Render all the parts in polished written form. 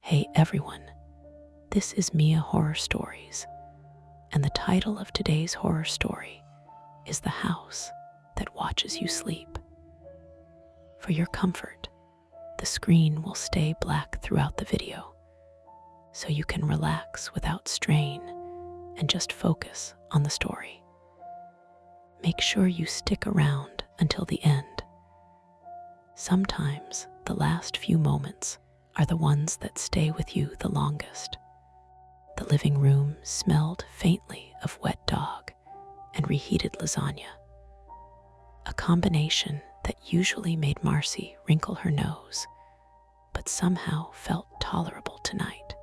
Hey everyone, this is Mia Horror Stories, and the title of today's horror story is The House That Watches You Sleep. For your comfort, the screen will stay black throughout the video, so you can relax without strain and just focus on the story. Make sure you stick around until the end. Sometimes the last few moments are the ones that stay with you the longest. The living room smelled faintly of wet dog and reheated lasagna, a combination that usually made Marcy wrinkle her nose, but somehow felt tolerable tonight.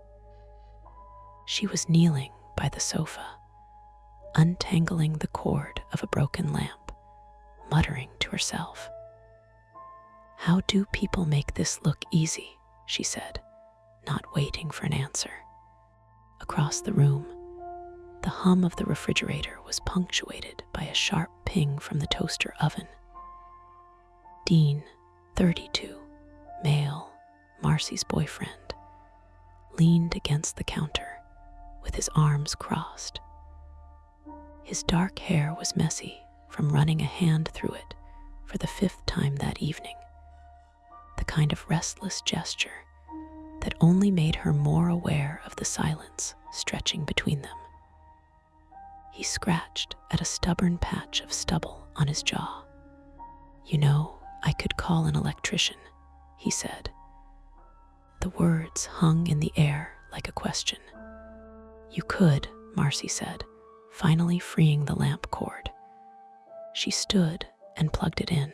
She was kneeling by the sofa, untangling the cord of a broken lamp, muttering to herself. "How do people make this look easy?" she said, not waiting for an answer. Across the room, the hum of the refrigerator was punctuated by a sharp ping from the toaster oven. Dean, 32, male, Marcy's boyfriend, leaned against the counter with his arms crossed. His dark hair was messy from running a hand through it for the 5th time that evening, the kind of restless gesture that only made her more aware of the silence stretching between them. He scratched at a stubborn patch of stubble on his jaw. "You know, I could call an electrician," he said. The words hung in the air like a question. "You could," Marcy said, finally freeing the lamp cord. She stood and plugged it in.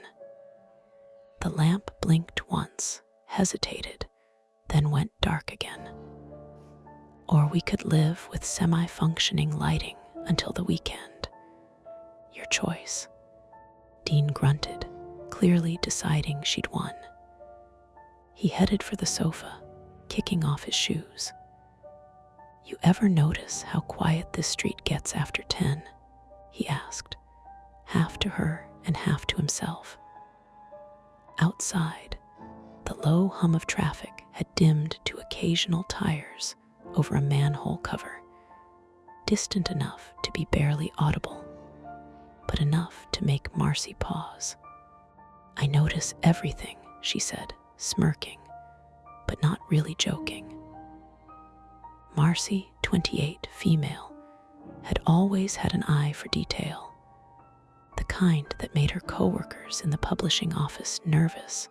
The lamp blinked once, hesitated, then went dark again. "Or we could live with semi-functioning lighting until the weekend. Your choice." Dean grunted, clearly deciding she'd won. He headed for the sofa, kicking off his shoes. "You ever notice how quiet this street gets after 10?" he asked, half to her and half to himself. Outside, the low hum of traffic had dimmed to occasional tires over a manhole cover, distant enough to be barely audible, but enough to make Marcy pause. "I notice everything," she said, smirking, but not really joking. Marcy, 28, female, had always had an eye for detail, the kind that made her coworkers in the publishing office nervous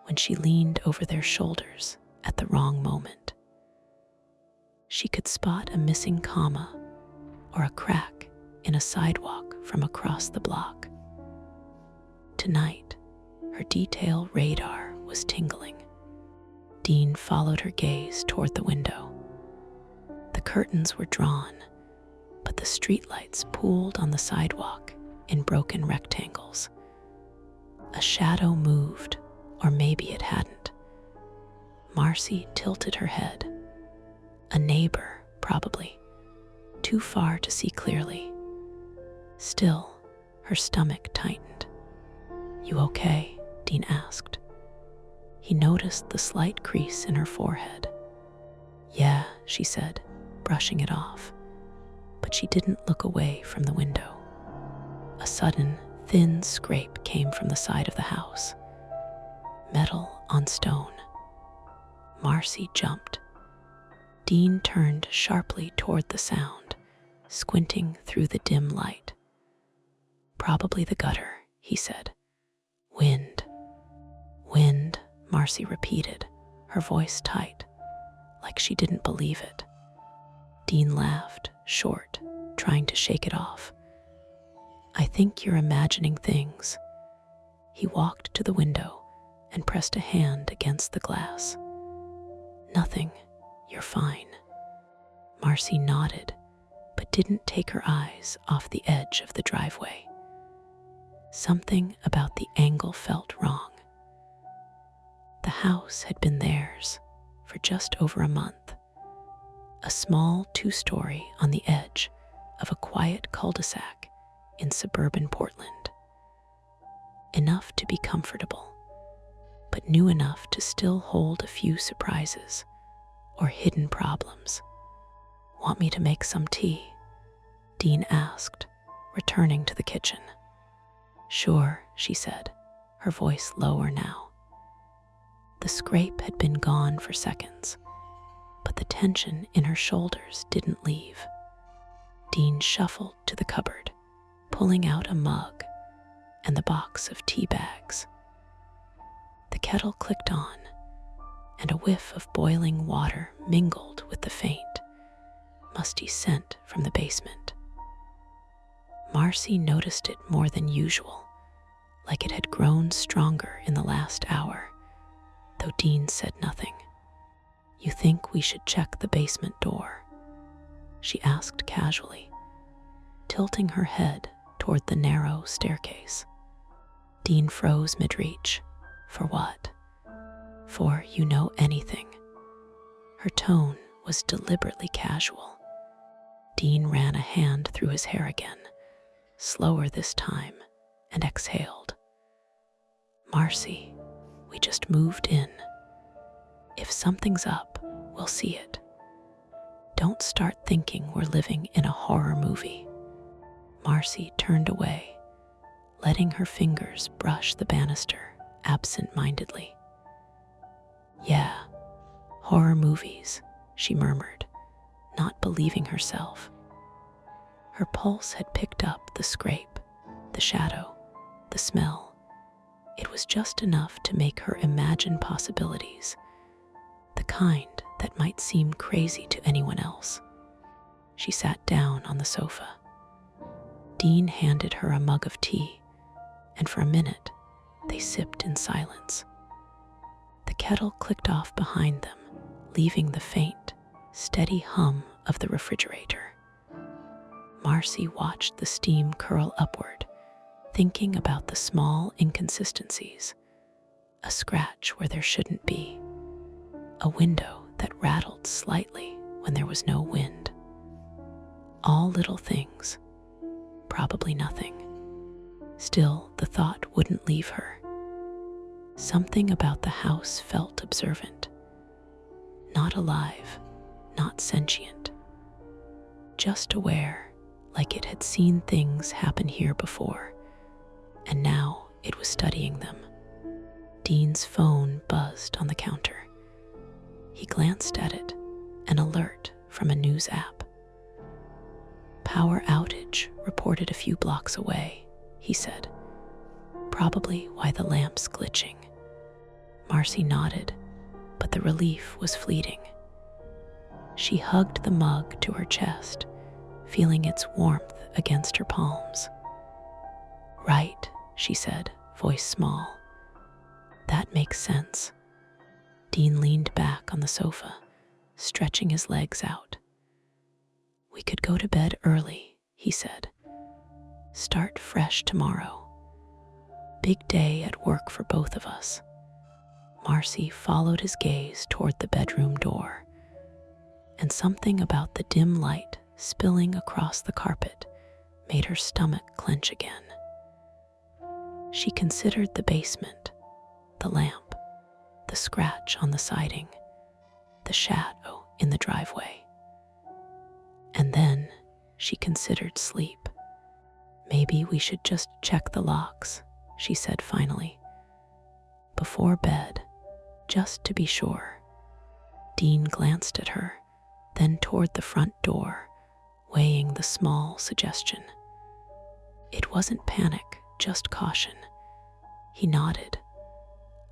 when she leaned over their shoulders at the wrong moment. She could spot a missing comma or a crack in a sidewalk from across the block. Tonight, her detail radar was tingling. Dean followed her gaze toward the window. The curtains were drawn, but the streetlights pooled on the sidewalk in broken rectangles. A shadow moved, or maybe it hadn't. Marcy tilted her head. A neighbor, probably, too far to see clearly. Still, her stomach tightened. "You okay?" Dean asked. He noticed the slight crease in her forehead. "Yeah," she said, brushing it off, but she didn't look away from the window. A sudden, thin scrape came from the side of the house. Metal on stone. Marcy jumped. Dean turned sharply toward the sound, squinting through the dim light. "Probably the gutter," he said. "Wind." "Wind," Marcy repeated, her voice tight, like she didn't believe it. Dean laughed, short, trying to shake it off. "I think you're imagining things." He walked to the window and pressed a hand against the glass. "Nothing, you're fine." Marcy nodded, but didn't take her eyes off the edge of the driveway. Something about the angle felt wrong. The house had been theirs for just over a month. A small 2-story on the edge of a quiet cul-de-sac in suburban Portland. Enough to be comfortable, but new enough to still hold a few surprises, or hidden problems. "Want me to make some tea?" Dean asked, returning to the kitchen. "Sure," she said, her voice lower now. The scrape had been gone for seconds, but the tension in her shoulders didn't leave. Dean shuffled to the cupboard, pulling out a mug and the box of tea bags. The kettle clicked on, and a whiff of boiling water mingled with the faint, musty scent from the basement. Marcy noticed it more than usual, like it had grown stronger in the last hour, though Dean said nothing. "You think we should check the basement door?" she asked casually, tilting her head toward the narrow staircase. Dean froze mid-reach. "For what?" "For you know anything." Her tone was deliberately casual. Dean ran a hand through his hair again, slower this time, and exhaled. "Marcy, we just moved in. If something's up, we'll see it. Don't start thinking we're living in a horror movie." Marcy turned away, letting her fingers brush the banister absent-mindedly. "Yeah, horror movies," she murmured, not believing herself. Her pulse had picked up the scrape, the shadow, the smell. It was just enough to make her imagine possibilities, the kind that might seem crazy to anyone else. She sat down on the sofa. Dean handed her a mug of tea, and for a minute, they sipped in silence. The kettle clicked off behind them, leaving the faint, steady hum of the refrigerator. Marcy watched the steam curl upward, thinking about the small inconsistencies. A scratch where there shouldn't be. A window that rattled slightly when there was no wind. All little things. Probably nothing. Still, the thought wouldn't leave her. Something about the house felt observant. Not alive, not sentient. Just aware, like it had seen things happen here before, and now it was studying them. Dean's phone buzzed on the counter. He glanced at it, an alert from a news app. "Power outage reported a few blocks away," he said. "Probably why the lamp's glitching." Marcy nodded, but the relief was fleeting. She hugged the mug to her chest, feeling its warmth against her palms. "Right," she said, voice small. "That makes sense." Dean leaned back on the sofa, stretching his legs out. "We could go to bed early," he said. "Start fresh tomorrow. Big day at work for both of us." Marcy followed his gaze toward the bedroom door, and something about the dim light spilling across the carpet made her stomach clench again. She considered the basement, the lamp, the scratch on the siding, the shadow in the driveway. And then she considered sleep. "Maybe we should just check the locks," she said finally. "Before bed, just to be sure." Dean glanced at her, then toward the front door, weighing the small suggestion. It wasn't panic, just caution. He nodded.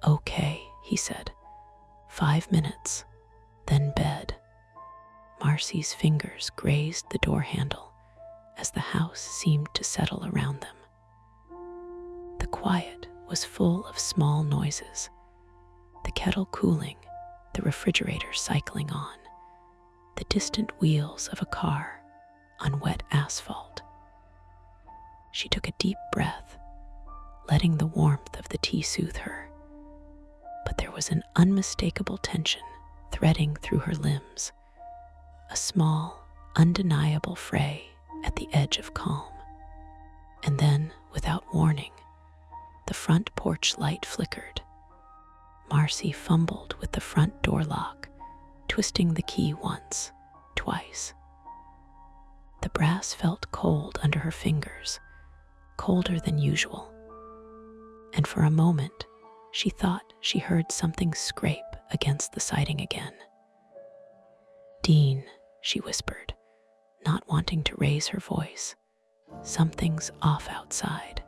"Okay," he said. 5 minutes, then bed." Marcy's fingers grazed the door handle as the house seemed to settle around them. The quiet was full of small noises, the kettle cooling, the refrigerator cycling on, the distant wheels of a car on wet asphalt. She took a deep breath, letting the warmth of the tea soothe her. But there was an unmistakable tension threading through her limbs, a small, undeniable fray at the edge of calm. And then, without warning, the front porch light flickered. Marcy fumbled with the front door lock twisting the key once, twice. The brass felt cold under her fingers, colder than usual, and for a moment she thought she heard something scrape against the siding again. "Dean," she whispered, not wanting to raise her voice. "Something's off outside."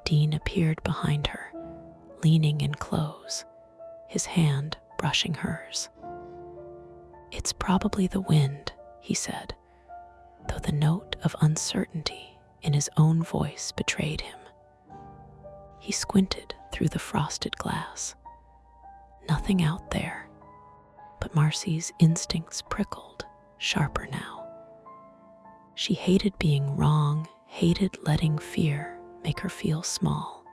Dean appeared behind her, leaning in close, his hand brushing hers. "It's probably the wind," he said, though the note of uncertainty in his own voice betrayed him. He squinted through the frosted glass. Nothing out there, but Marcy's instincts prickled, sharper now. She hated being wrong, hated letting fear make her feel small,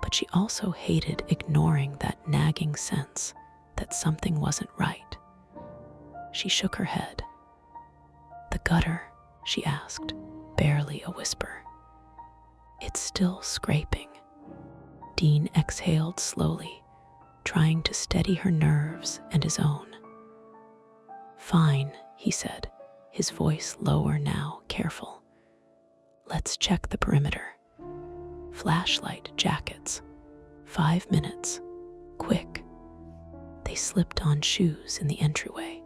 but she also hated ignoring that nagging sense that something wasn't right. She shook her head. "The gutter?" she asked, barely a whisper. "It's still scraping." Dean exhaled slowly, trying to steady her nerves and his own. "Fine," he said, his voice lower now, careful. "Let's check the perimeter. Flashlight, jackets. 5 minutes. Quick." They slipped on shoes in the entryway,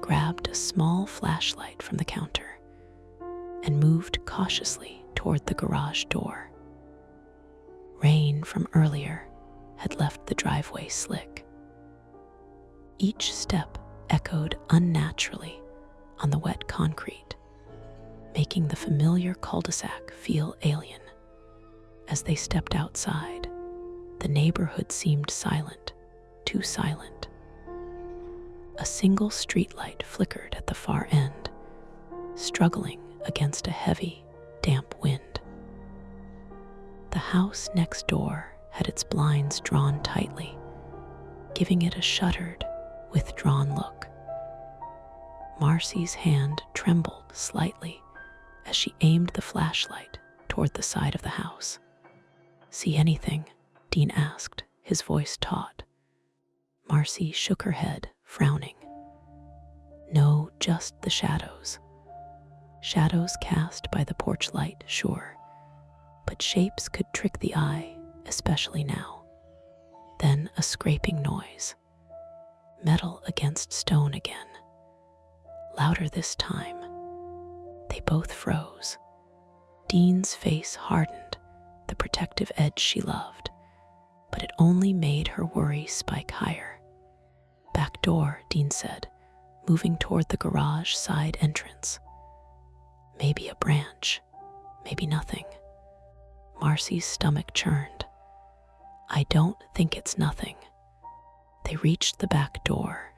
grabbed a small flashlight from the counter, and moved cautiously toward the garage door. Rain from earlier had left the driveway slick. Each step echoed unnaturally on the wet concrete, making the familiar cul-de-sac feel alien. As they stepped outside, the neighborhood seemed silent, too silent. A single streetlight flickered at the far end, struggling against a heavy, damp wind. The house next door had its blinds drawn tightly, giving it a shuttered, withdrawn look. Marcy's hand trembled slightly as she aimed the flashlight toward the side of the house. "See anything?" Dean asked, his voice taut. Marcy shook her head, frowning. "No, just the shadows." Shadows cast by the porch light, sure, but shapes could trick the eye, especially now. Then a scraping noise. Metal against stone again. Louder this time. They both froze. Dean's face hardened, the protective edge she loved, but it only made her worry spike higher. "Back door," Dean said, moving toward the garage side entrance. Maybe a branch, maybe nothing. Marcy's stomach churned. "I don't think it's nothing." They reached the back door,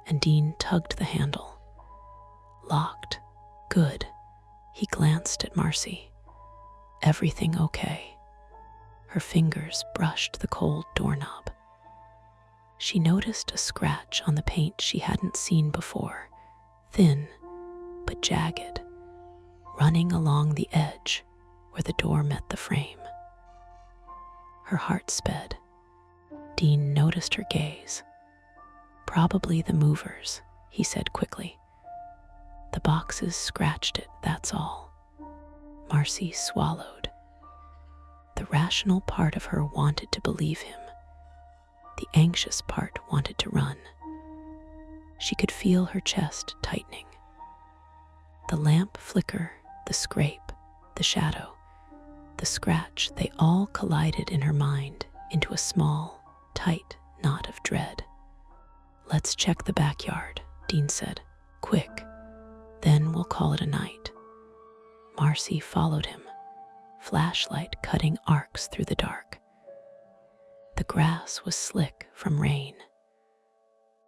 and Dean tugged the handle. Locked. Good. He glanced at Marcy. "Everything okay?" Her fingers brushed the cold doorknob. She noticed a scratch on the paint she hadn't seen before, thin but jagged, running along the edge where the door met the frame. Her heart sped. Dean noticed her gaze. "Probably the movers," he said quickly. "The boxes scratched it, that's all." Marcy swallowed. The rational part of her wanted to believe him. The anxious part wanted to run. She could feel her chest tightening. The lamp flicker, the scrape, the shadow, the scratch, they all collided in her mind into a small, tight knot of dread. "Let's check the backyard," Dean said. "Quick, then we'll call it a night." Marcy followed him, flashlight cutting arcs through the dark. The grass was slick from rain.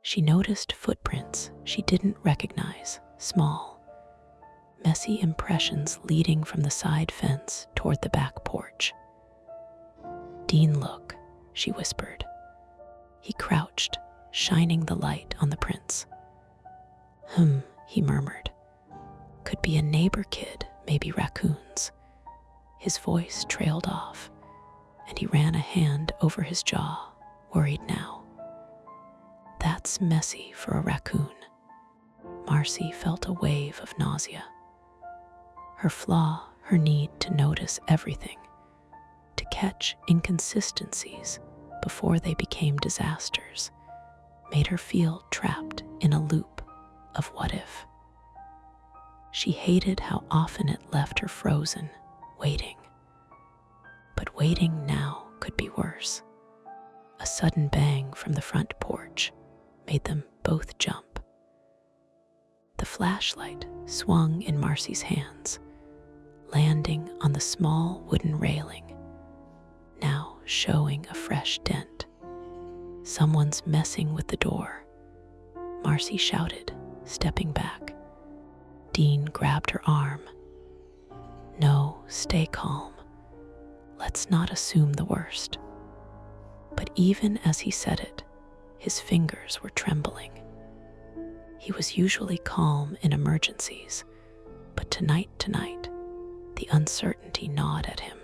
She noticed footprints she didn't recognize, small, messy impressions leading from the side fence toward the back porch. "Dean, look," she whispered. He crouched, shining the light on the prints. He murmured. "Could be a neighbor kid, maybe raccoons." His voice trailed off, and he ran a hand over his jaw, worried now. That's messy for a raccoon. Marcy felt a wave of nausea. Her flaw, her need to notice everything, to catch inconsistencies before they became disasters, made her feel trapped in a loop of what if. She hated how often it left her frozen, waiting. But waiting now could be worse. A sudden bang from the front porch made them both jump. The flashlight swung in Marcy's hands, landing on the small wooden railing, now showing a fresh dent. Someone's messing with the door, Marcy shouted, stepping back. Dean grabbed her arm. No, stay calm. Let's not assume the worst. But even as he said it, his fingers were trembling. He was usually calm in emergencies, but tonight, the uncertainty gnawed at him.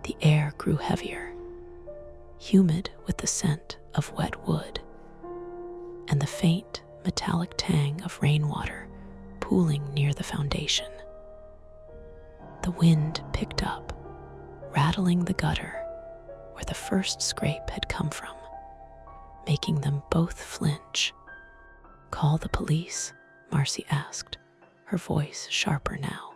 The air grew heavier, humid with the scent of wet wood, and the faint metallic tang of rainwater pooling near the foundation. The wind picked up, rattling the gutter where the first scrape had come from, making them both flinch. Call the police? Marcy asked, her voice sharper now.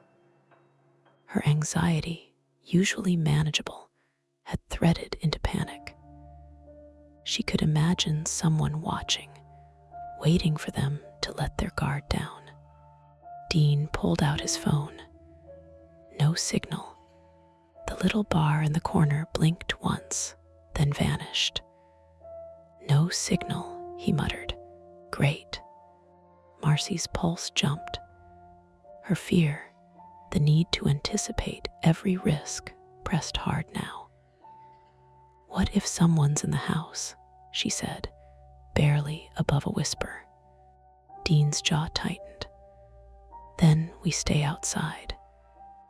Her anxiety, usually manageable, had threaded into panic. She could imagine someone watching, waiting for them to let their guard down. Dean pulled out his phone. No signal. The little bar in the corner blinked once, then vanished. No signal, he muttered. Great. Marcy's pulse jumped. Her fear, the need to anticipate every risk, pressed hard now. What if someone's in the house? She said, barely above a whisper. Dean's jaw tightened. Then we stay outside.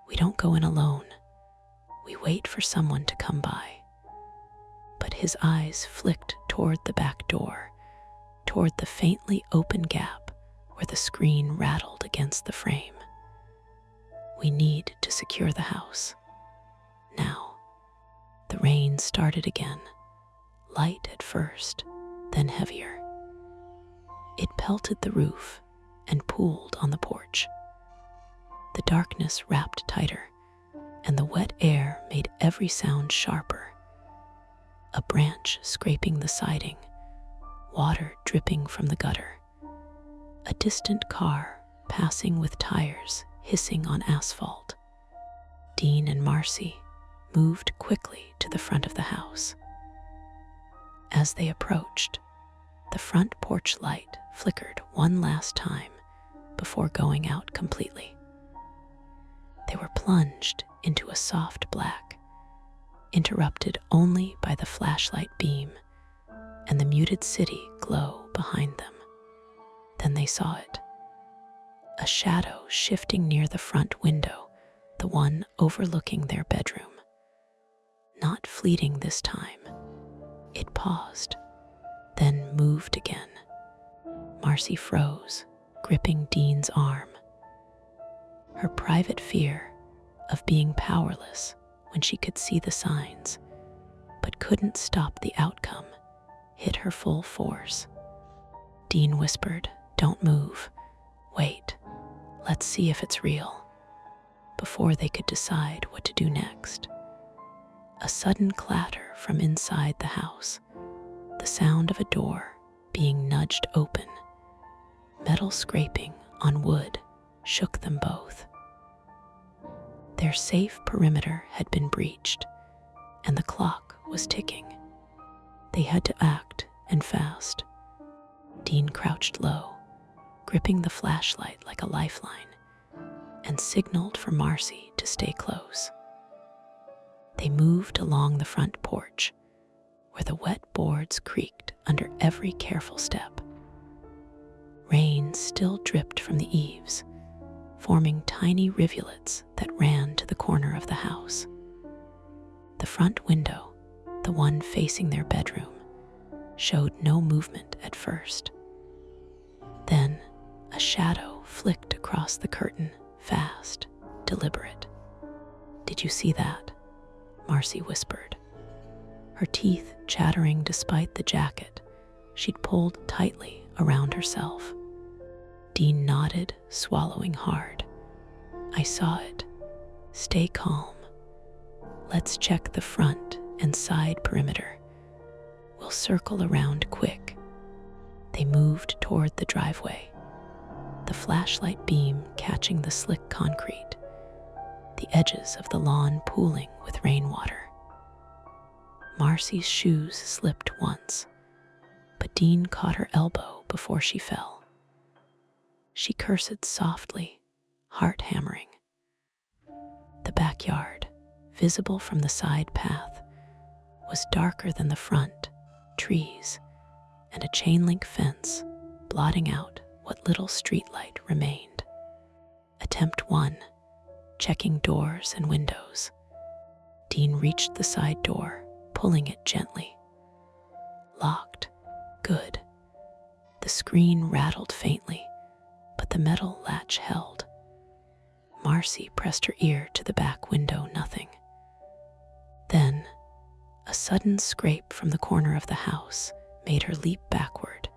We don't go in alone. We wait for someone to come by. But his eyes flicked toward the back door, toward the faintly open gap where the screen rattled against the frame. We need to secure the house. Now. The rain started again, light at first, then heavier. It pelted the roof and pooled on the porch. The darkness wrapped tighter, and the wet air made every sound sharper. A branch scraping the siding, water dripping from the gutter, a distant car passing with tires hissing on asphalt. Dean and Marcy moved quickly to the front of the house. As they approached, the front porch light flickered one last time before going out completely. They were plunged into a soft black, interrupted only by the flashlight beam and the muted city glow behind them. Then they saw it. A shadow shifting near the front window, the one overlooking their bedroom. Not fleeting this time. It paused, then moved again. Marcy froze, gripping Dean's arm. Her private fear of being powerless when she could see the signs, but couldn't stop the outcome, hit her full force. Dean whispered, "Don't move. Wait. Let's see if it's real." Before they could decide what to do next, a sudden clatter from inside the house, the sound of a door being nudged open, metal scraping on wood, shook them both. Their safe perimeter had been breached, and the clock was ticking. They had to act, and fast. Dean crouched low, gripping the flashlight like a lifeline, and signaled for Marcy to stay close. They moved along the front porch, where the wet boards creaked under every careful step. Rain still dripped from the eaves, forming tiny rivulets that ran to the corner of the house. The front window, the one facing their bedroom, showed no movement at first. Then a shadow flicked across the curtain, fast, deliberate. "Did you see that?" Marcy whispered. Her teeth chattering despite the jacket she'd pulled tightly around herself. Dean nodded, swallowing hard. "I saw it. Stay calm. Let's check the front and side perimeter. We'll circle around quick." They moved toward the driveway, the flashlight beam catching the slick concrete, the edges of the lawn pooling with rainwater. Marcy's shoes slipped once, but Dean caught her elbow before she fell. She cursed softly, heart hammering. The backyard, visible from the side path, was darker than the front, trees, and a chain-link fence blotting out what little streetlight remained. Attempt 1, checking doors and windows. Dean reached the side door, pulling it gently. Locked. Good. The screen rattled faintly, but the metal latch held. Marcy pressed her ear to the back window, nothing. Then, a sudden scrape from the corner of the house made her leap backward,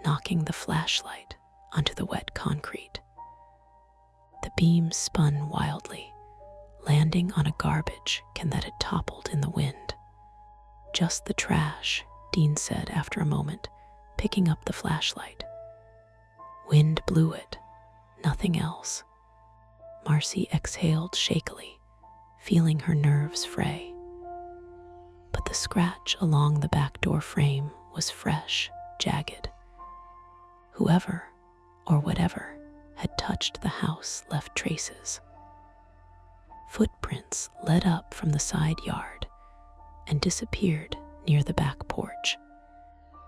knocking the flashlight onto the wet concrete. The beam spun wildly, landing on a garbage can that had toppled in the wind. "Just the trash," Dean said after a moment, picking up the flashlight. "Wind blew it, nothing else." Marcy exhaled shakily, feeling her nerves fray. But the scratch along the back door frame was fresh, jagged. Whoever or whatever had touched the house left traces. Footprints led up from the side yard and disappeared near the back porch.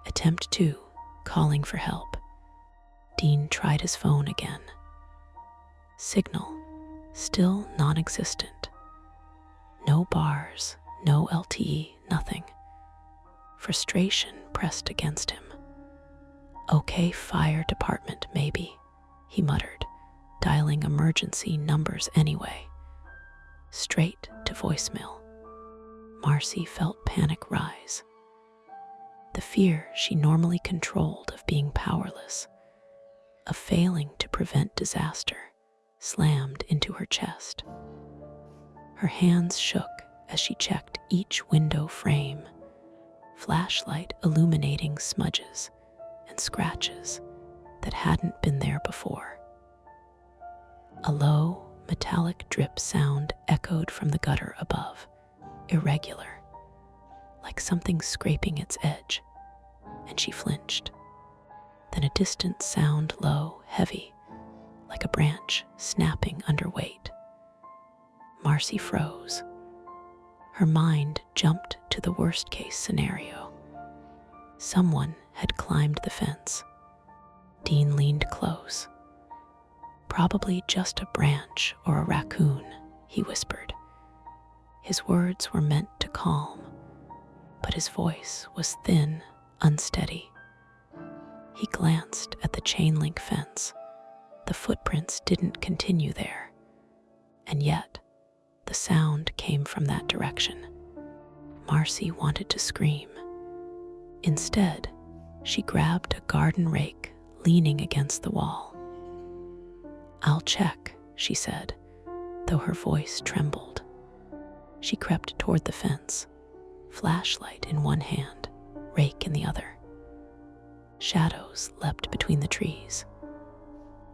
Attempt 2, calling for help. Dean tried his phone again. Signal, still non-existent. No bars, no LTE, nothing. Frustration pressed against him. "Okay, fire department, maybe," he muttered, dialing emergency numbers anyway. Straight to voicemail. Marcy felt panic rise. The fear she normally controlled of being powerless, of failing to prevent disaster, slammed into her chest. Her hands shook as she checked each window frame, flashlight illuminating smudges and scratches that hadn't been there before. A low, metallic drip sound echoed from the gutter above, irregular, like something scraping its edge, and she flinched. Then a distant sound, low, heavy, like a branch snapping under weight. Marcy froze. Her mind jumped to the worst-case scenario. Someone had climbed the fence. Dean leaned close. "Probably just a branch or a raccoon," he whispered. His words were meant to calm, but his voice was thin, unsteady. He glanced at the chain-link fence. The footprints didn't continue there, and yet the sound came from that direction. Marcy wanted to scream. Instead, she grabbed a garden rake leaning against the wall. "I'll check," she said, though her voice trembled. She crept toward the fence, flashlight in one hand, rake in the other. Shadows leapt between the trees.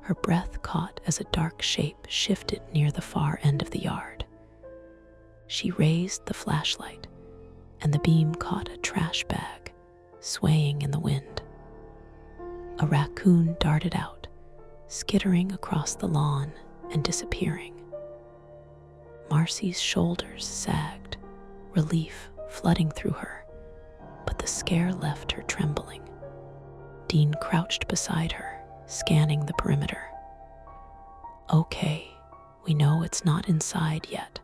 Her breath caught as a dark shape shifted near the far end of the yard. She raised the flashlight, and the beam caught a trash bag, swaying in the wind. A raccoon darted out, skittering across the lawn and disappearing. Marcy's shoulders sagged, relief flooding through her, but the scare left her trembling. Dean crouched beside her, scanning the perimeter. "Okay, we know it's not inside yet."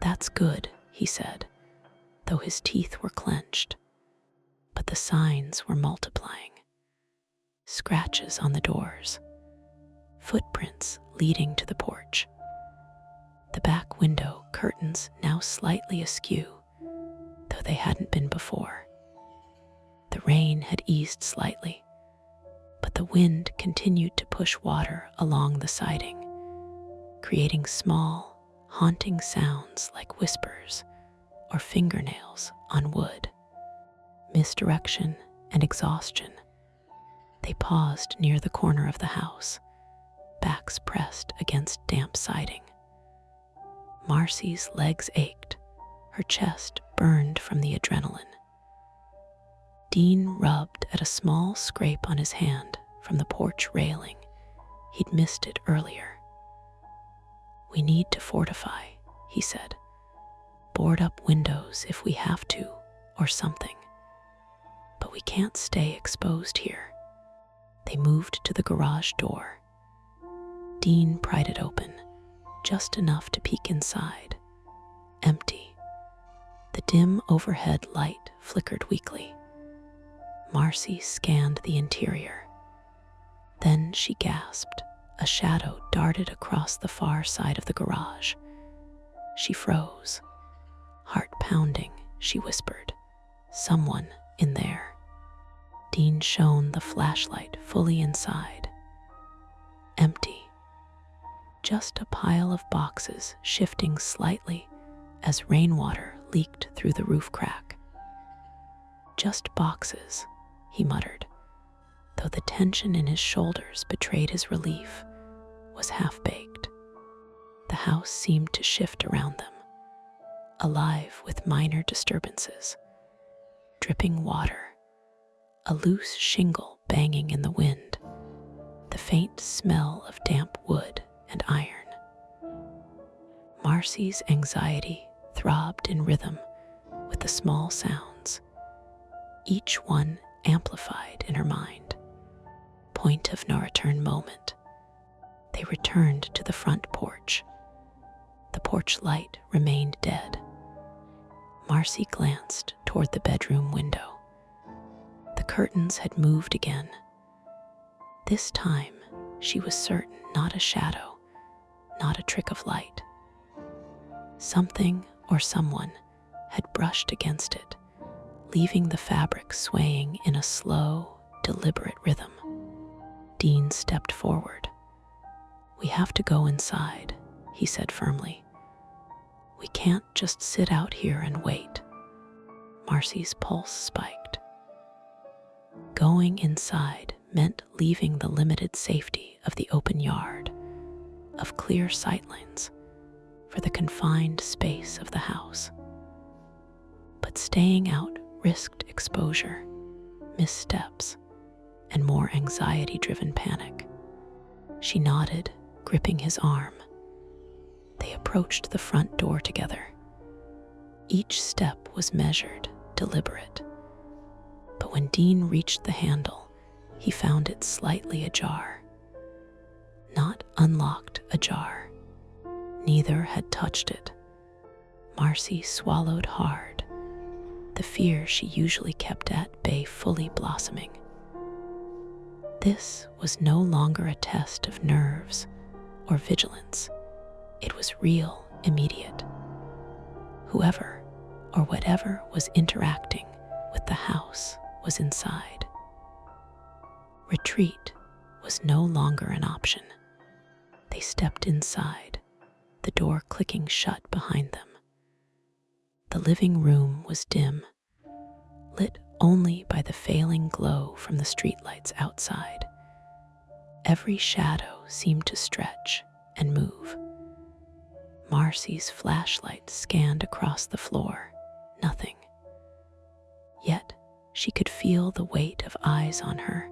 "That's good," he said, though his teeth were clenched. but the signs were multiplying. Scratches on the doors, footprints leading to the porch, the back window curtains now slightly askew, though they hadn't been before. The rain had eased slightly, but the wind continued to push water along the siding, creating small, haunting sounds like whispers or fingernails on wood. Misdirection and exhaustion. They paused near the corner of the house, backs pressed against damp siding. Marcy's legs ached, her chest burned from the adrenaline. Dean rubbed at a small scrape on his hand from the porch railing. He'd missed it earlier. "We need to fortify," he said. "Board up windows if we have to, or something. But we can't stay exposed here." They moved to the garage door. Dean pried it open, just enough to peek inside. Empty. The dim overhead light flickered weakly. Marcy scanned the interior. Then she gasped. A shadow darted across the far side of the garage. She froze. Heart pounding, she whispered, "Someone in there." Dean shone the flashlight fully inside. Empty. Just a pile of boxes shifting slightly as rainwater leaked through the roof crack. "Just boxes," he muttered, though the tension in his shoulders betrayed his relief was half-baked. The house seemed to shift around them, alive with minor disturbances. Dripping water, a loose shingle banging in the wind, the faint smell of damp wood and iron. Marcy's anxiety throbbed in rhythm with the small sounds, each one amplified in her mind. Point of no return moment. They returned to the front porch. The porch light remained dead. Marcy glanced toward the bedroom window. The curtains had moved again. This time, she was certain not a shadow, not a trick of light. Something or someone had brushed against it, leaving the fabric swaying in a slow, deliberate rhythm. Dean stepped forward. "We have to go inside," he said firmly. "We can't just sit out here and wait." Marcy's pulse spiked. Going inside meant leaving the limited safety of the open yard, of clear sightlines, for the confined space of the house. But staying out risked exposure, missteps, and more anxiety-driven panic. She nodded, gripping his arm. They approached the front door together. Each step was measured, deliberate. But when Dean reached the handle, he found it slightly ajar. Not unlocked ajar. Neither had touched it. Marcy swallowed hard, the fear she usually kept at bay fully blossoming. This was no longer a test of nerves or vigilance. It was real, immediate. Whoever or whatever was interacting with the house was inside. Retreat was no longer an option. They stepped inside, the door clicking shut behind them. The living room was dim, lit only by the failing glow from the streetlights outside. Every shadow seemed to stretch and move. Marcy's flashlight scanned across the floor. Nothing. Yet she could feel the weight of eyes on her,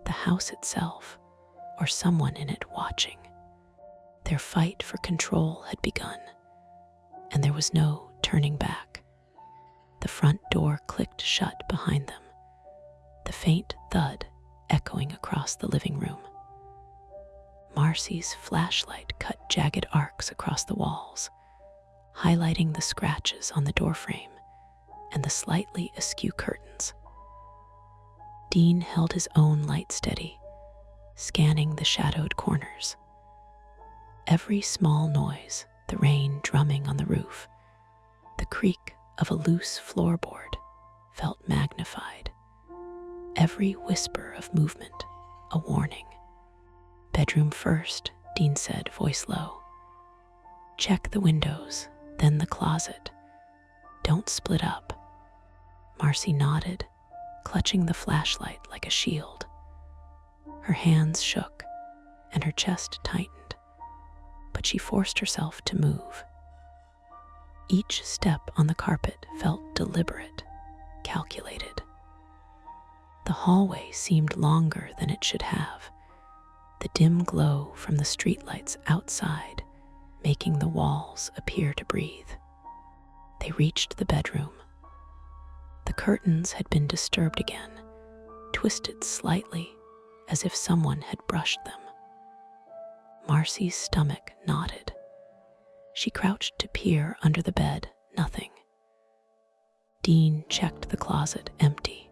the house itself, or someone in it watching. Their fight for control had begun, and there was no turning back. The front door clicked shut behind them, the faint thud echoing across the living room. Marcy's flashlight cut jagged arcs across the walls, highlighting the scratches on the doorframe and the slightly askew curtains. Dean held his own light steady, scanning the shadowed corners. Every small noise, the rain drumming on the roof, the creak of a loose floorboard, felt magnified. Every whisper of movement, a warning. "Bedroom first," Dean said, voice low. "Check the windows, then the closet. Don't split up." Marcy nodded, clutching the flashlight like a shield. Her hands shook and her chest tightened, but she forced herself to move. Each step on the carpet felt deliberate, calculated. The hallway seemed longer than it should have, the dim glow from the streetlights outside making the walls appear to breathe. They reached the bedroom. The curtains had been disturbed again, twisted slightly as if someone had brushed them. Marcy's stomach knotted. She crouched to peer under the bed, nothing. Dean checked the closet, empty.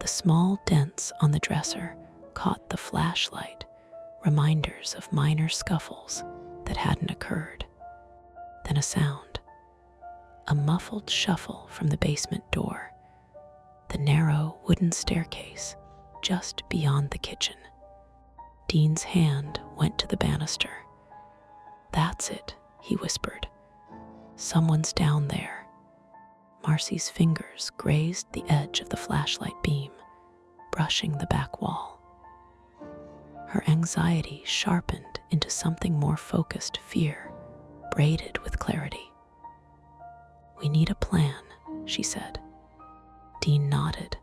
The small dents on the dresser caught the flashlight, reminders of minor scuffles that hadn't occurred. Then a sound. A muffled shuffle from the basement door, the narrow wooden staircase just beyond the kitchen. Dean's hand went to the banister. "That's it," he whispered. "Someone's down there." Marcy's fingers grazed the edge of the flashlight beam, brushing the back wall. Her anxiety sharpened into something more focused fear, braided with clarity. "We need a plan," she said. Dean nodded.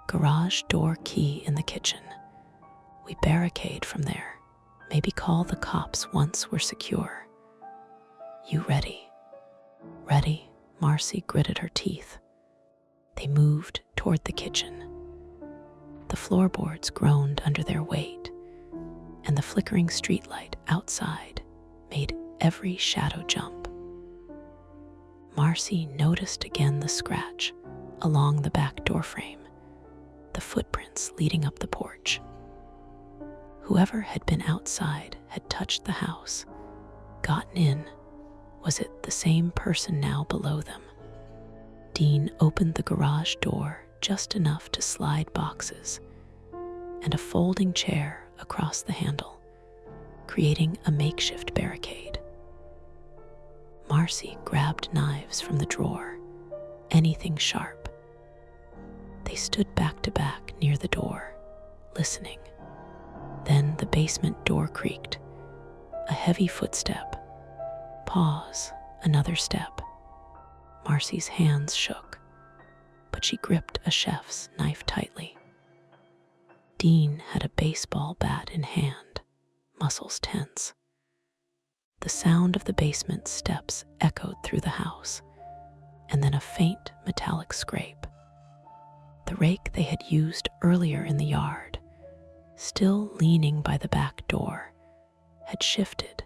"Garage door key in the kitchen. We barricade from there, maybe call the cops once we're secure." "You ready?" "Ready," Marcy gritted her teeth. They moved toward the kitchen. The floorboards groaned under their weight, and the flickering streetlight outside made every shadow jump. Marcy noticed again the scratch along the back door frame, the footprints leading up the porch. Whoever had been outside had touched the house, gotten in. Was it the same person now below them? Dean opened the garage door just enough to slide boxes and a folding chair across the handle, creating a makeshift barricade. Marcy grabbed knives from the drawer, anything sharp. They stood back to back near the door, listening. Then the basement door creaked. A heavy footstep. Pause, another step. Marcy's hands shook, but she gripped a chef's knife tightly. Dean had a baseball bat in hand, muscles tense. The sound of the basement steps echoed through the house, and then a faint metallic scrape. The rake they had used earlier in the yard, still leaning by the back door, had shifted,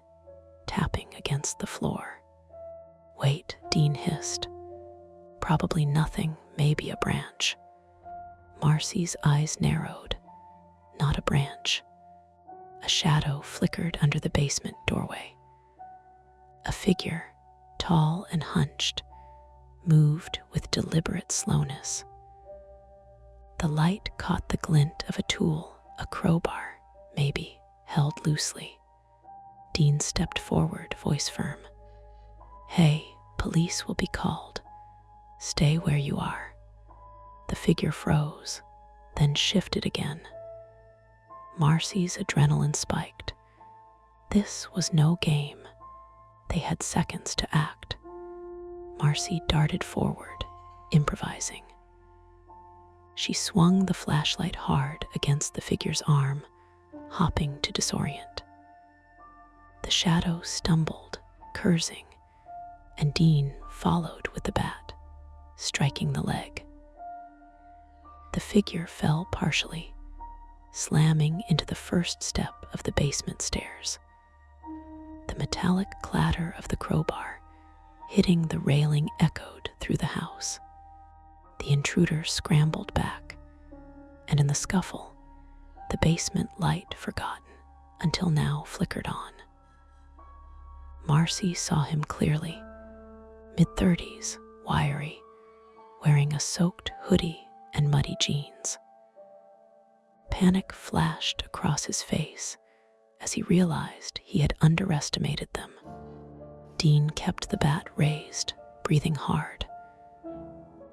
tapping against the floor. "Wait," Dean hissed. "Probably nothing, maybe a branch." Marcy's eyes narrowed. Not a branch. A shadow flickered under the basement doorway. A figure, tall and hunched, moved with deliberate slowness. The light caught the glint of a tool, a crowbar, maybe, held loosely. Dean stepped forward, voice firm. "Hey, police will be called. Stay where you are." The figure froze, then shifted again. Marcy's adrenaline spiked. This was no game. They had seconds to act. Marcy darted forward, improvising. She swung the flashlight hard against the figure's arm, hopping to disorient. The shadow stumbled, cursing, and Dean followed with the bat, striking the leg. The figure fell partially, slamming into the first step of the basement stairs. The metallic clatter of the crowbar hitting the railing echoed through the house. The intruder scrambled back, and in the scuffle, the basement light forgotten until now flickered on. Marcy saw him clearly, mid-30s, wiry, wearing a soaked hoodie and muddy jeans. Panic flashed across his face as he realized he had underestimated them. Dean kept the bat raised, breathing hard.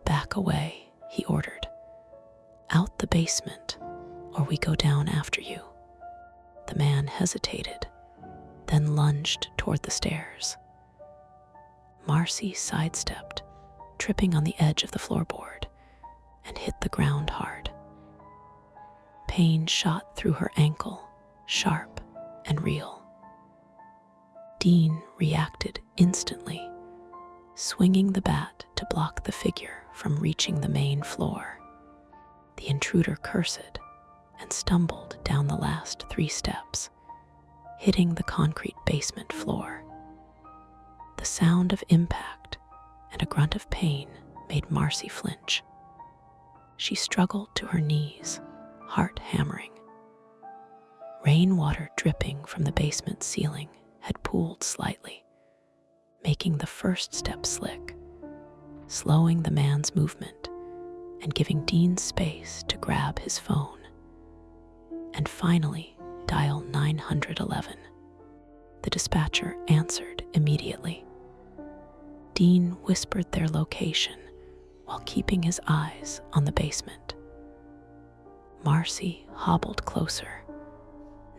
"Back away," he ordered. "Out the basement, or we go down after you." The man hesitated, then lunged toward the stairs. Marcy sidestepped, tripping on the edge of the floorboard, and hit the ground hard. Pain shot through her ankle, sharp and real. Dean reacted instantly, swinging the bat to block the figure from reaching the main floor. The intruder cursed and stumbled down the last 3 steps, hitting the concrete basement floor. The sound of impact and a grunt of pain made Marcy flinch. She struggled to her knees, heart hammering. Rainwater dripping from the basement ceiling had pooled slightly, making the first step slick, slowing the man's movement and giving Dean space to grab his phone and finally dial 911. The dispatcher answered immediately. Dean whispered their location while keeping his eyes on the basement. Marcy hobbled closer,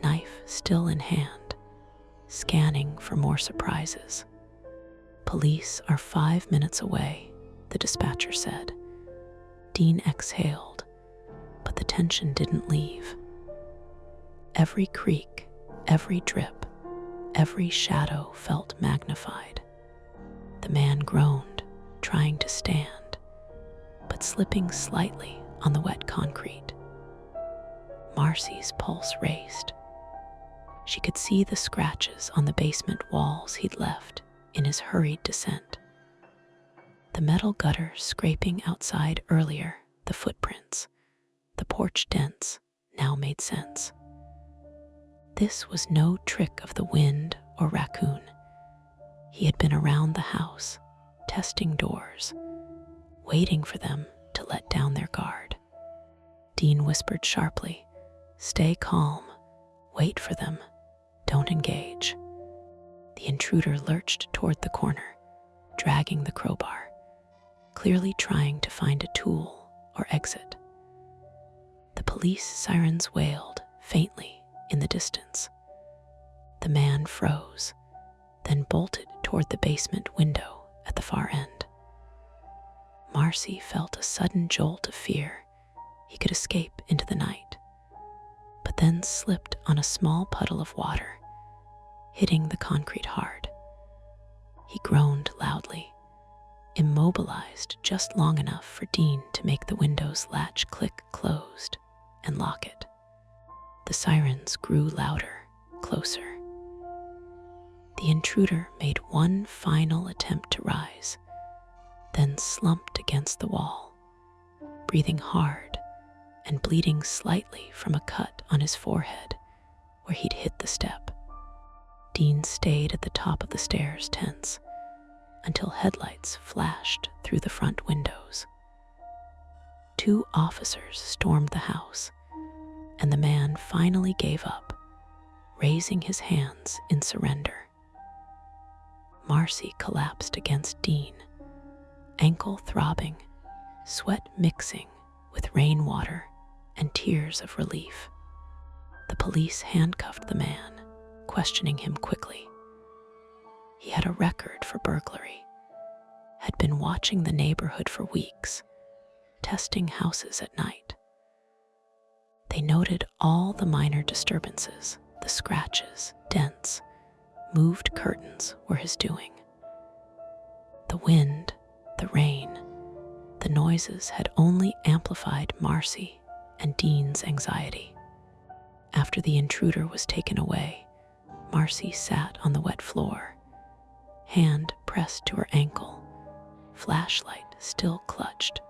knife still in hand, scanning for more surprises. "Police are 5 minutes away," the dispatcher said. Dean exhaled, but the tension didn't leave. Every creak, every drip, every shadow felt magnified. The man groaned, trying to stand, but slipping slightly on the wet concrete. Marcy's pulse raced. She could see the scratches on the basement walls he'd left in his hurried descent. The metal gutter scraping outside earlier, the footprints, the porch dents now made sense. This was no trick of the wind or raccoon. He had been around the house, testing doors, waiting for them to let down their guard. Dean whispered sharply, "Stay calm, wait for them, don't engage." The intruder lurched toward the corner, dragging the crowbar, clearly trying to find a tool or exit. The police sirens wailed faintly in the distance. The man froze, then bolted toward the basement window at the far end. Marcy felt a sudden jolt of fear he could escape into the night, but then slipped on a small puddle of water, hitting the concrete hard. He groaned loudly, immobilized just long enough for Dean to make the window's latch click closed and lock it. The sirens grew louder, closer. The intruder made one final attempt to rise, then slumped against the wall, breathing hard and bleeding slightly from a cut on his forehead where he'd hit the step. Dean stayed at the top of the stairs tense until headlights flashed through the front windows. 2 officers stormed the house, and the man finally gave up, raising his hands in surrender. Marcy collapsed against Dean, ankle throbbing, sweat mixing with rainwater and tears of relief. The police handcuffed the man, questioning him quickly. He had a record for burglary, had been watching the neighborhood for weeks, testing houses at night. They noted all the minor disturbances, the scratches, dents, moved curtains were his doing. The wind, the rain, the noises had only amplified Marcy and Dean's anxiety. After the intruder was taken away, Marcy sat on the wet floor, hand pressed to her ankle, flashlight still clutched.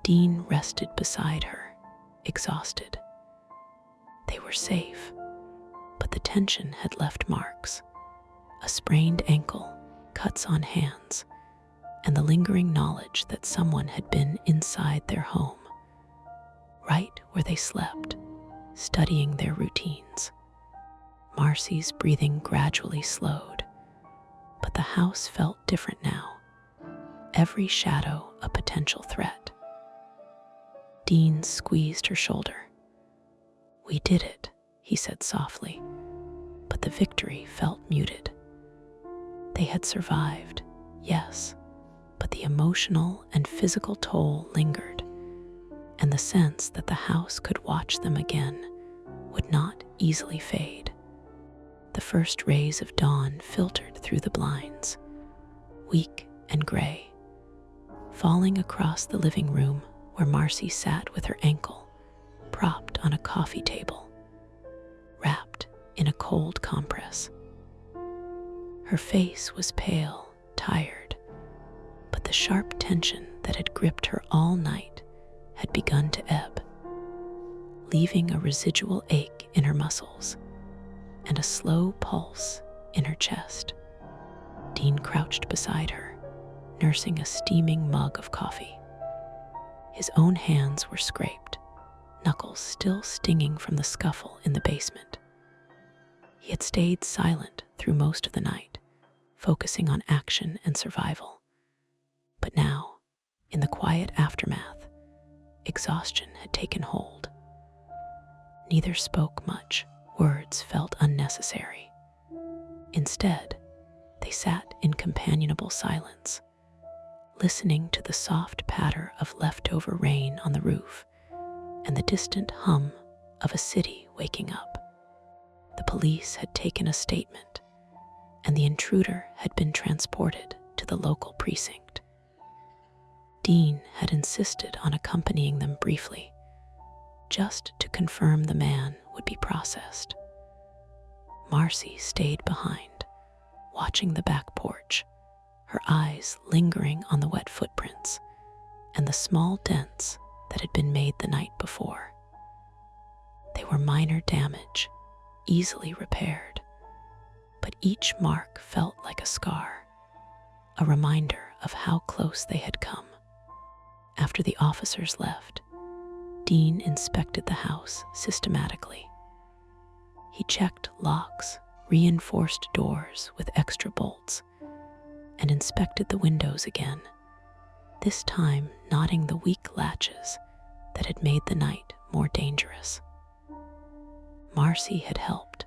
Dean rested beside her, exhausted. They were safe, but the tension had left marks: a sprained ankle, cuts on hands, and the lingering knowledge that someone had been inside their home, right where they slept, studying their routines. Marcy's breathing gradually slowed, but the house felt different now, every shadow a potential threat. Dean squeezed her shoulder. "We did it," he said softly, but the victory felt muted. They had survived, yes, but the emotional and physical toll lingered, and the sense that the house could watch them again would not easily fade. The first rays of dawn filtered through the blinds, weak and gray, falling across the living room where Marcy sat with her ankle propped on a coffee table, wrapped in a cold compress. Her face was pale, tired, but the sharp tension that had gripped her all night had begun to ebb, leaving a residual ache in her muscles and a slow pulse in her chest. Dean crouched beside her, nursing a steaming mug of coffee. His own hands were scraped, knuckles still stinging from the scuffle in the basement. He had stayed silent through most of the night, focusing on action and survival. But now, in the quiet aftermath, exhaustion had taken hold. Neither spoke much, words felt unnecessary. Instead, they sat in companionable silence, listening to the soft patter of leftover rain on the roof and the distant hum of a city waking up. The police had taken a statement, and the intruder had been transported to the local precinct. Dean had insisted on accompanying them briefly, just to confirm the man would be processed. Marcy stayed behind, watching the back porch, her eyes lingering on the wet footprints and the small dents that had been made the night before. They were minor damage, easily repaired, but each mark felt like a scar, a reminder of how close they had come. After the officers left, Dean inspected the house systematically. He checked locks, reinforced doors with extra bolts, and inspected the windows again, this time knotting the weak latches that had made the night more dangerous. Marcy had helped,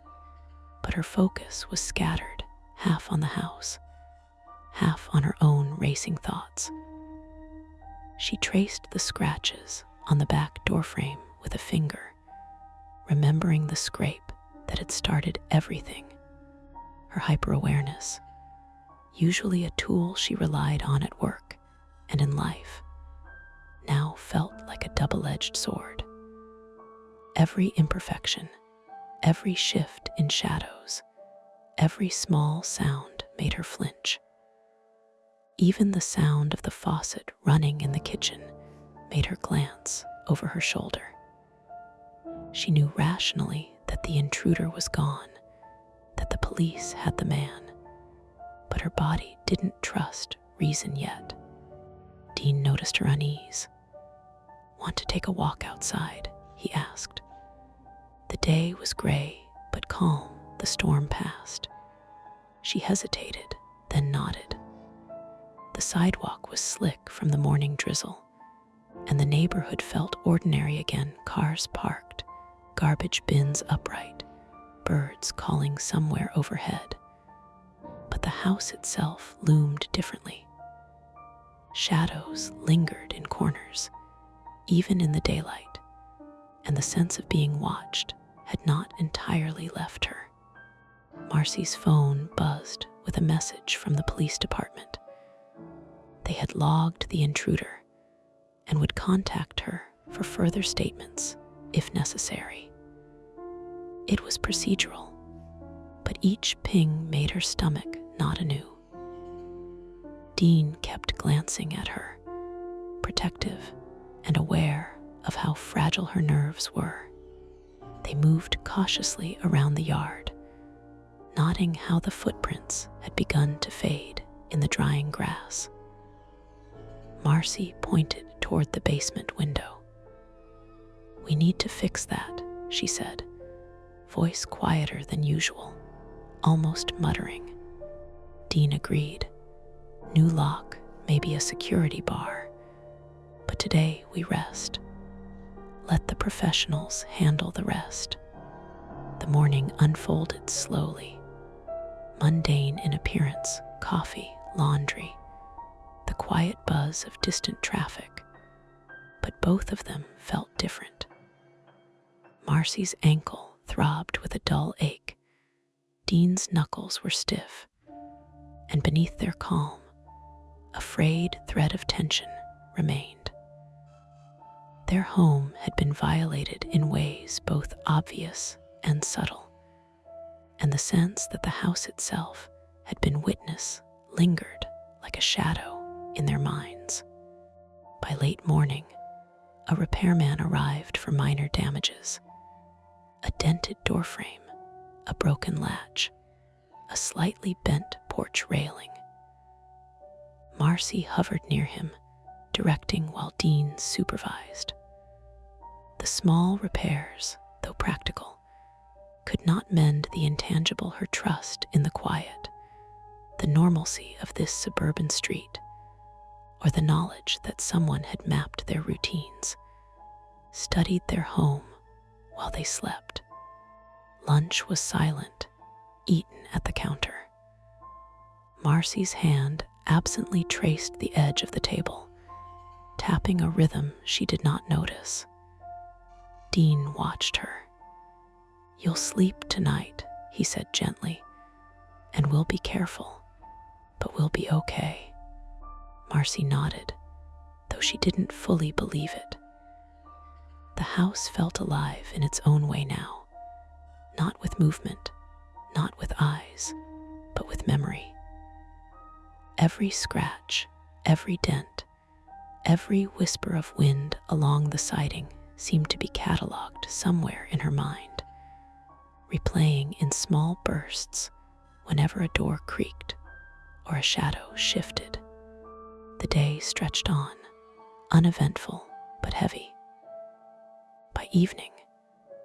but her focus was scattered, half on the house, half on her own racing thoughts. She traced the scratches on the back doorframe with a finger, remembering the scrape that had started everything. Her hyper-awareness, usually a tool she relied on at work and in life, now felt like a double-edged sword. Every imperfection, every shift in shadows, every small sound made her flinch. Even the sound of the faucet running in the kitchen made her glance over her shoulder. She knew rationally that the intruder was gone, that the police had the man, but her body didn't trust reason yet. Dean noticed her unease. "Want to take a walk outside?" he asked. The day was gray but calm. The storm passed. She hesitated, then nodded. The sidewalk was slick from the morning drizzle, and the neighborhood felt ordinary again. Cars parked, garbage bins upright, birds calling somewhere overhead. But the house itself loomed differently. Shadows lingered in corners, even in the daylight, and the sense of being watched had not entirely left her. Marcy's phone buzzed with a message from the police department. They had logged the intruder and would contact her for further statements if necessary. It was procedural, but each ping made her stomach knot anew. Dean kept glancing at her, protective and aware of how fragile her nerves were. They moved cautiously around the yard, noting how the footprints had begun to fade in the drying grass. Marcy pointed toward the basement window. "We need to fix that," she said, voice quieter than usual, almost muttering. Dean agreed. "New lock, maybe a security bar. But today we rest. Let the professionals handle the rest." The morning unfolded slowly. Mundane in appearance, coffee, laundry, the quiet buzz of distant traffic. But both of them felt different. Marcy's ankle throbbed with a dull ache. Dean's knuckles were stiff, and beneath their calm, a frayed thread of tension remained. Their home had been violated in ways both obvious and subtle, and the sense that the house itself had been witness lingered like a shadow in their minds. By late morning, a repairman arrived for minor damages. A dented doorframe, a broken latch, a slightly bent porch railing. Marcy hovered near him, directing while Dean supervised. The small repairs, though practical, could not mend the intangible her trust in the quiet, the normalcy of this suburban street, or the knowledge that someone had mapped their routines, studied their home while they slept. Lunch was silent, eaten at the counter. Marcy's hand absently traced the edge of the table, tapping a rhythm she did not notice. Dean watched her. "You'll sleep tonight," he said gently, "and we'll be careful, but we'll be okay." Marcy nodded, though she didn't fully believe it. The house felt alive in its own way now, not with movement, not with eyes, but with memory. Every scratch, every dent, every whisper of wind along the siding seemed to be catalogued somewhere in her mind, replaying in small bursts whenever a door creaked or a shadow shifted. The day stretched on, uneventful but heavy. By evening,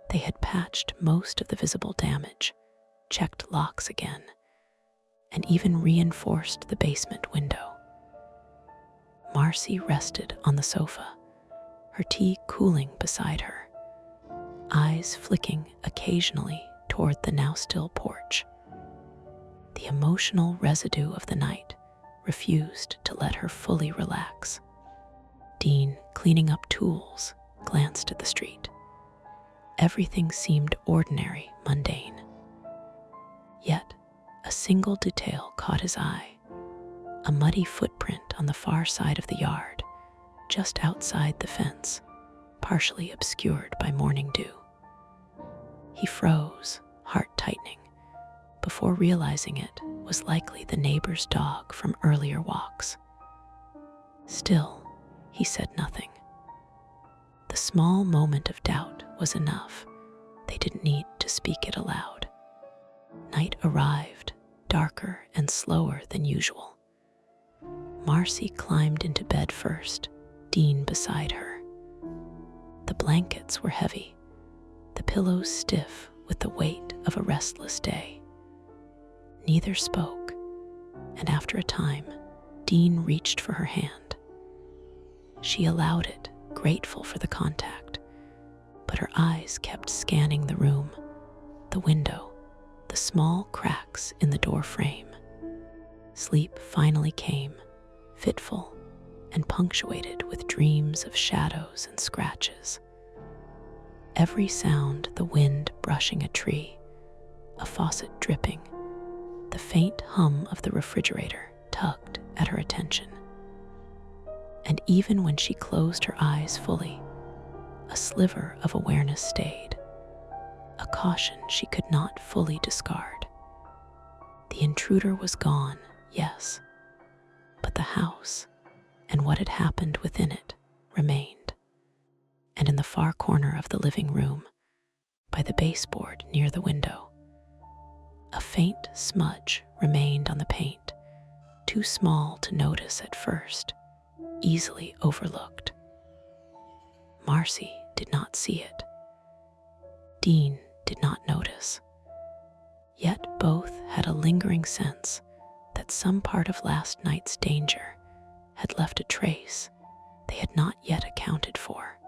they had patched most of the visible damage, checked locks again, and even reinforced the basement window. Marcy rested on the sofa, her tea cooling beside her, eyes flicking occasionally toward the now still porch. The emotional residue of the night refused to let her fully relax. Dean, cleaning up tools, glanced at the street. Everything seemed ordinary, mundane. Yet, a single detail caught his eye: a muddy footprint on the far side of the yard, just outside the fence, partially obscured by morning dew. He froze, heart tightening, before realizing it was likely the neighbor's dog from earlier walks. Still, he said nothing. The small moment of doubt was enough. They didn't need to speak it aloud. Night arrived, darker and slower than usual. Marcy climbed into bed first, Dean beside her. The blankets were heavy, the pillows stiff with the weight of a restless day. Neither spoke, and after a time, Dean reached for her hand. She allowed it, grateful for the contact, but her eyes kept scanning the room, the window, the small cracks in the door frame. Sleep finally came, fitful and punctuated with dreams of shadows and scratches. Every sound, the wind brushing a tree, a faucet dripping, the faint hum of the refrigerator tugged at her attention. And even when she closed her eyes fully, a sliver of awareness stayed, a caution she could not fully discard. The intruder was gone, yes, but the house and what had happened within it remained. And in the far corner of the living room, by the baseboard near the window, a faint smudge remained on the paint, too small to notice at first, easily overlooked. Marcy did not see it. Dean did not notice. Yet both had a lingering sense that some part of last night's danger had left a trace they had not yet accounted for.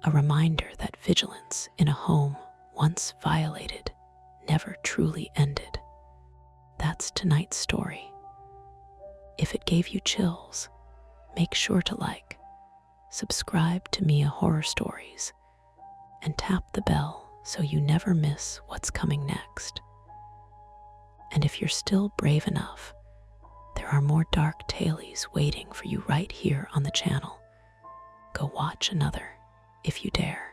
A reminder that vigilance in a home once violated never truly ended. That's tonight's story. If it gave you chills, make sure to like, subscribe to Mia Horror Stories, and tap the bell so you never miss what's coming next. And if you're still brave enough, there are more dark tales waiting for you right here on the channel. Go watch another if you dare.